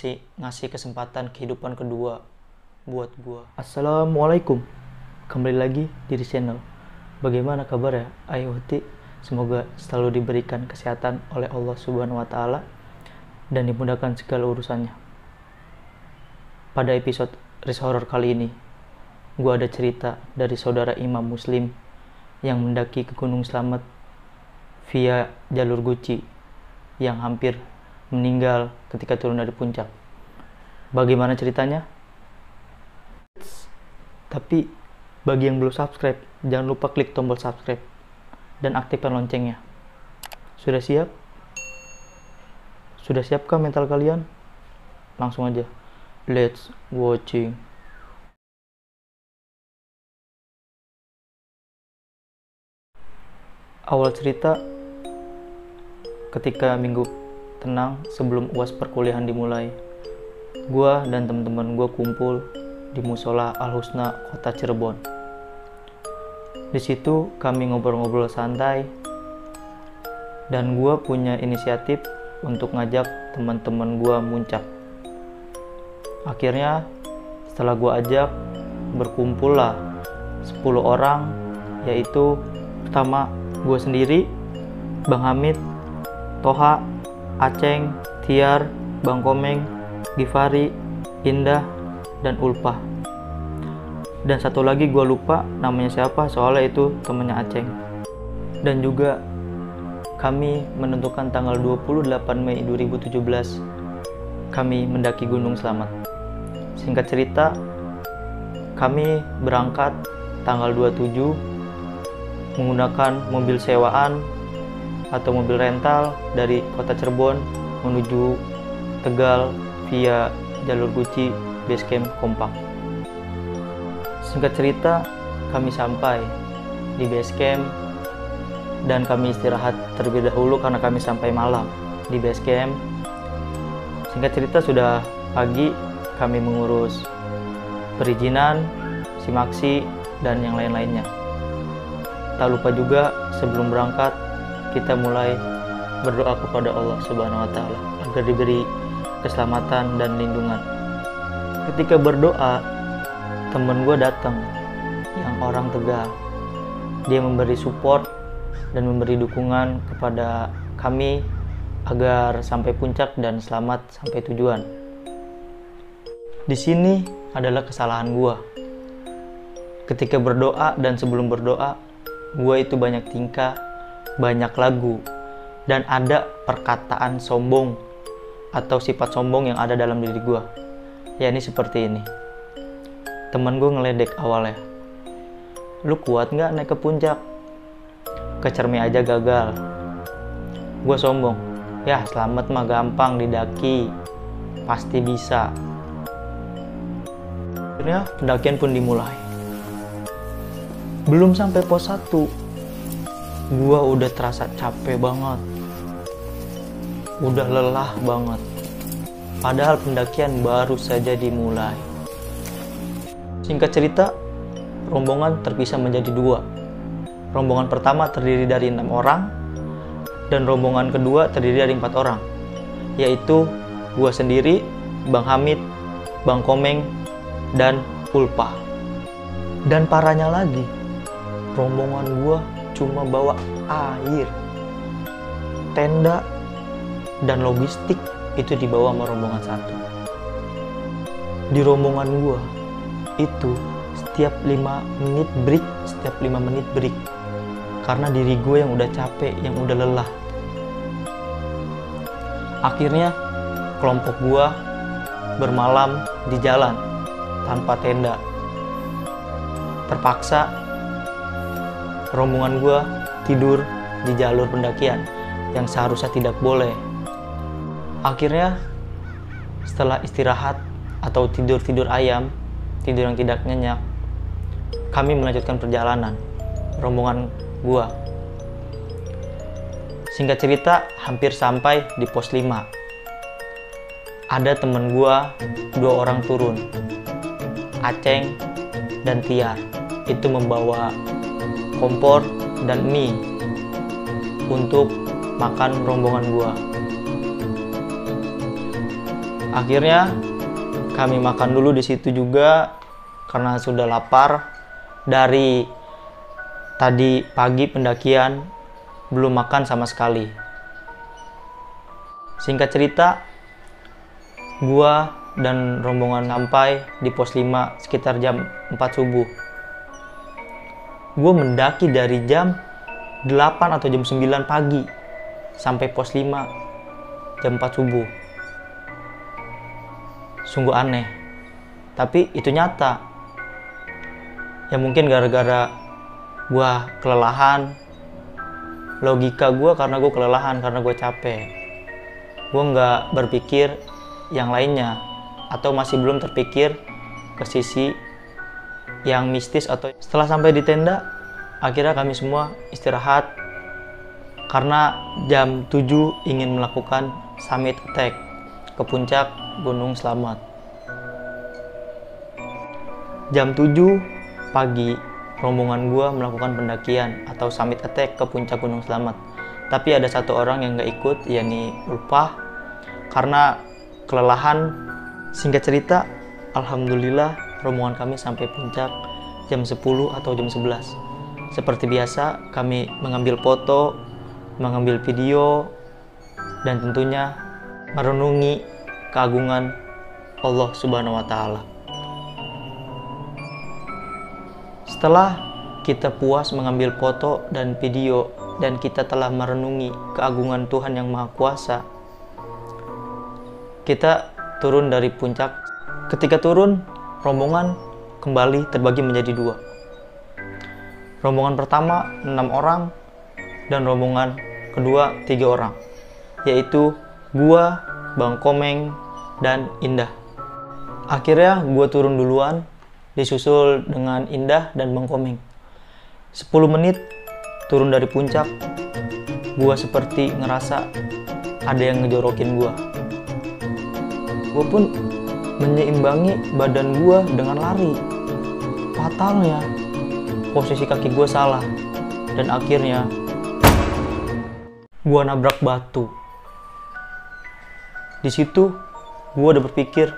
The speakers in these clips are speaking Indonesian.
masih ngasih kesempatan kehidupan kedua buat gua. Assalamualaikum, kembali lagi di channel. Bagaimana kabar ya IoT? Semoga selalu diberikan kesehatan oleh Allah Subhanahu wa Ta'ala dan dimudahkan segala urusannya. Pada episode Ris Horror kali ini, gua ada cerita dari saudara imam muslim yang mendaki ke Gunung Slamet via jalur Guci yang hampir meninggal ketika turun dari puncak. Bagaimana ceritanya? Tapi bagi yang belum subscribe, jangan lupa klik tombol subscribe dan aktifkan loncengnya. Sudah siap? Sudah siapkah mental kalian? Langsung aja, let's watching. Awal cerita ketika minggu tenang sebelum UAS perkuliahan dimulai. Gua dan teman-teman gua kumpul di Musola Al-Husna Kota Cirebon. Di situ kami ngobrol-ngobrol santai dan gua punya inisiatif untuk ngajak teman-teman gua muncak. Akhirnya setelah gua ajak, berkumpullah 10 orang, yaitu pertama gue sendiri, Bang Hamid, Toha, Aceng, Tiar, Bang Komeng, Gifari, Indah, dan Ulpah. Dan satu lagi gue lupa namanya siapa, soalnya itu temennya Aceng. Dan juga kami menentukan tanggal 28 Mei 2017 kami mendaki Gunung Slamet. Singkat cerita, kami berangkat tanggal 27 menggunakan mobil sewaan atau mobil rental dari kota Cirebon menuju Tegal via jalur Guci Basecamp Kompak. Singkat cerita, kami sampai di Basecamp dan kami istirahat terlebih dahulu karena kami sampai malam di Basecamp. Singkat cerita, sudah pagi kami mengurus perizinan, simaksi, dan yang lain-lainnya. Tak lupa juga sebelum berangkat kita mulai berdoa kepada Allah Subhanahu wa Ta'ala agar diberi keselamatan dan lindungan. Ketika berdoa, temen gue datang yang orang Tegal. Dia memberi support dan memberi dukungan kepada kami agar sampai puncak dan selamat sampai tujuan. Di sini adalah kesalahan gue. Ketika berdoa dan sebelum berdoa, gue itu banyak tingkah, banyak lagu, dan ada perkataan sombong atau sifat sombong yang ada dalam diri gue. Ya, ini seperti ini. Temen gue ngeledek awalnya, lu kuat nggak naik ke puncak? Ke Cermi aja gagal. Gue sombong, ya Slamet mah gampang didaki, pasti bisa. Akhirnya pendakian pun dimulai. Belum sampai pos 1, gua udah terasa capek banget, udah lelah banget, padahal pendakian baru saja dimulai. Singkat cerita, rombongan terpisah menjadi 2. Rombongan pertama terdiri dari 6 orang dan rombongan kedua terdiri dari 4 orang, yaitu gua sendiri, Bang Hamid, Bang Komeng, dan Ulpah. Dan parahnya lagi, rombongan gua cuma bawa air, tenda, dan logistik itu dibawa sama rombongan 1. Di rombongan gua itu setiap 5 menit break, karena diri gue yang udah capek, yang udah lelah. Akhirnya kelompok gua bermalam di jalan tanpa tenda. Terpaksa rombongan gue tidur di jalur pendakian yang seharusnya tidak boleh. Akhirnya setelah istirahat atau tidur ayam, tidur yang tidak nyenyak, kami melanjutkan perjalanan rombongan gue. Singkat cerita, hampir sampai di pos 5. Ada temen gue 2 orang turun, Aceng dan Tiar, itu membawa kompor dan mie untuk makan rombongan gua. Akhirnya kami makan dulu di situ juga karena sudah lapar. Dari tadi pagi pendakian belum makan sama sekali. Singkat cerita, gua dan rombongan sampai di pos 5 sekitar jam 4 subuh. Gua mendaki dari jam 8 atau jam 9 pagi sampai pos 5 jam 4 subuh. Sungguh aneh, tapi itu nyata. Ya mungkin gara-gara gua kelelahan, logika gua karena gua kelelahan, karena gua capek. Gua nggak berpikir yang lainnya, atau masih belum terpikir ke sisi yang mistis. Atau setelah sampai di tenda, akhirnya kami semua istirahat karena jam 7 ingin melakukan summit attack ke puncak Gunung Slamet. Jam 7 pagi, rombongan gua melakukan pendakian atau summit attack ke puncak Gunung Slamet. Tapi ada satu orang yang nggak ikut, yakni Ulpah, karena kelelahan. Singkat cerita, alhamdulillah rombongan kami sampai puncak jam 10 atau jam 11. Seperti biasa, kami mengambil foto, mengambil video, dan tentunya merenungi keagungan Allah Subhanahu wa Ta'ala. Setelah kita puas mengambil foto dan video dan kita telah merenungi keagungan Tuhan yang Maha Kuasa, kita turun dari puncak. Ketika turun, rombongan kembali terbagi menjadi 2. Rombongan pertama 6 orang dan rombongan kedua 3 orang, yaitu gua, Bang Komeng, dan Indah. Akhirnya gua turun duluan, disusul dengan Indah dan Bang Komeng. 10 menit turun dari puncak, gua seperti ngerasa ada yang ngejorokin gua. Gua pun menyeimbangi badan gua dengan lari. Fatalnya, posisi kaki gua salah dan akhirnya gua nabrak batu. Di situ gua udah berpikir,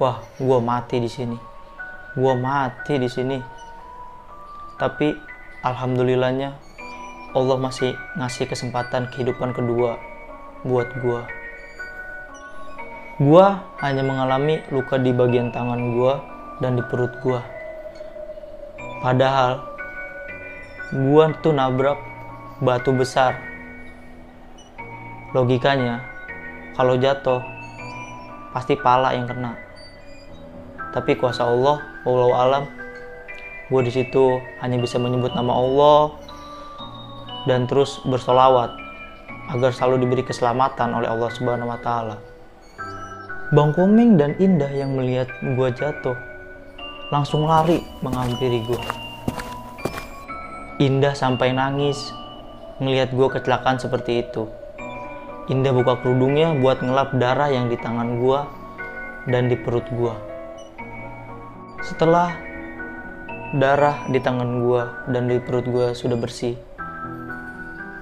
wah, gua mati di sini. Gua mati di sini. Tapi alhamdulillahnya Allah masih ngasih kesempatan kehidupan kedua buat gua. Gua hanya mengalami luka di bagian tangan gua dan di perut gua. Padahal gua tuh nabrak batu besar. Logikanya kalau jatuh pasti pala yang kena. Tapi kuasa Allah, wallahu alam, gue di situ hanya bisa menyebut nama Allah dan terus bersolawat agar selalu diberi keselamatan oleh Allah Subhanahu wa Ta'ala. Bang Komeng dan Indah yang melihat gue jatuh langsung lari menghampiri gue. Indah sampai nangis ngelihat gue kecelakaan seperti itu. Indah buka kerudungnya buat ngelap darah yang di tangan gue dan di perut gue. Setelah darah di tangan gua dan di perut gua sudah bersih,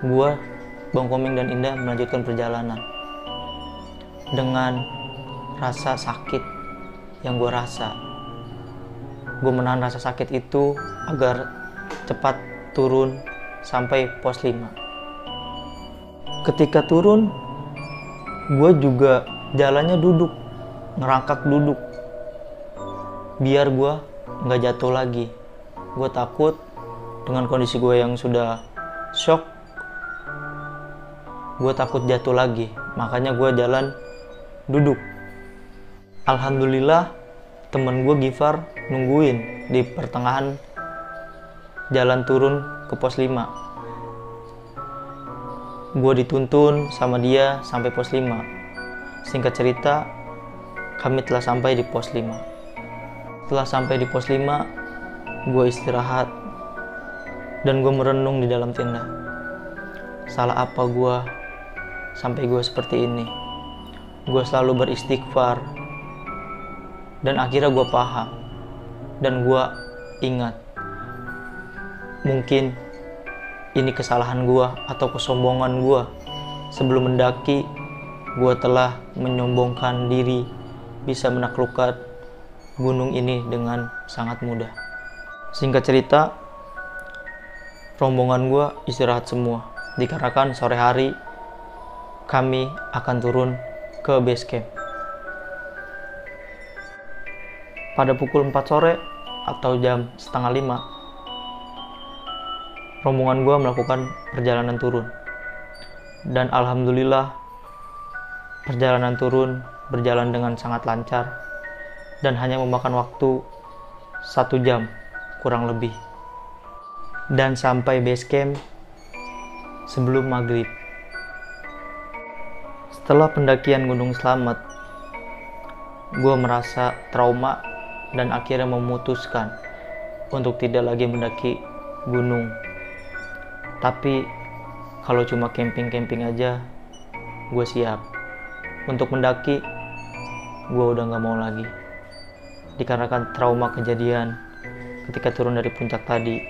gua, Bang Komeng dan Indah melanjutkan perjalanan dengan rasa sakit yang gua rasa. Gua menahan rasa sakit itu agar cepat turun sampai pos 5. Ketika turun, gua juga jalannya duduk, ngerangkak duduk, biar gue nggak jatuh lagi. Gue takut dengan kondisi gue yang sudah shock, gue takut jatuh lagi. Makanya gue jalan duduk. Alhamdulillah temen gue Gifar nungguin di pertengahan jalan turun ke pos 5. Gue dituntun sama dia sampai pos 5. Singkat cerita, kami telah sampai di pos 5. Setelah sampai di pos 5, gue istirahat dan gue merenung di dalam tenda. Salah apa gue sampai gue seperti ini? Gue selalu beristighfar dan akhirnya gue paham dan gue ingat, mungkin ini kesalahan gue atau kesombongan gue sebelum mendaki gue telah menyombongkan diri bisa menaklukkan gunung ini dengan sangat mudah. Singkat cerita, rombongan gue istirahat semua dikarenakan sore hari kami akan turun ke base camp. Pada pukul 4 sore atau jam setengah 5, rombongan gue melakukan perjalanan turun. Dan alhamdulillah perjalanan turun berjalan dengan sangat lancar dan hanya memakan waktu 1 jam kurang lebih. Dan sampai base camp sebelum maghrib. Setelah pendakian Gunung Slamet, gue merasa trauma dan akhirnya memutuskan untuk tidak lagi mendaki gunung. Tapi kalau cuma camping-camping aja, gue siap. Untuk mendaki, gue udah gak mau lagi. Dikarenakan trauma kejadian ketika turun dari puncak tadi.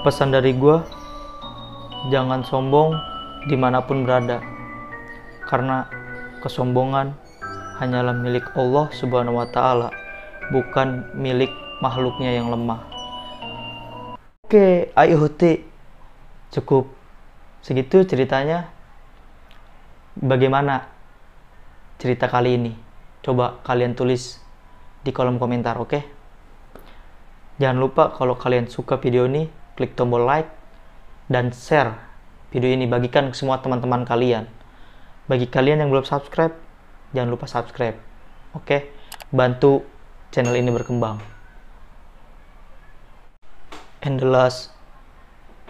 Pesan dari gue, jangan sombong dimanapun berada. Karena kesombongan hanyalah milik Allah Subhanahu wa Ta'ala, bukan milik makhluknya yang lemah. Oke, ayo Huti. Cukup segitu ceritanya. Bagaimana cerita kali ini? Coba kalian tulis di kolom komentar, oke? Jangan lupa kalau kalian suka video ini, klik tombol like dan share video ini, bagikan ke semua teman-teman kalian. Bagi kalian yang belum subscribe, jangan lupa subscribe. Oke? Bantu channel ini berkembang. And the last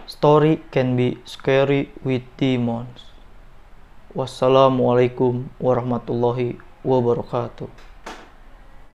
story can be scary with demons. Wassalamualaikum warahmatullahi wabarakatuh.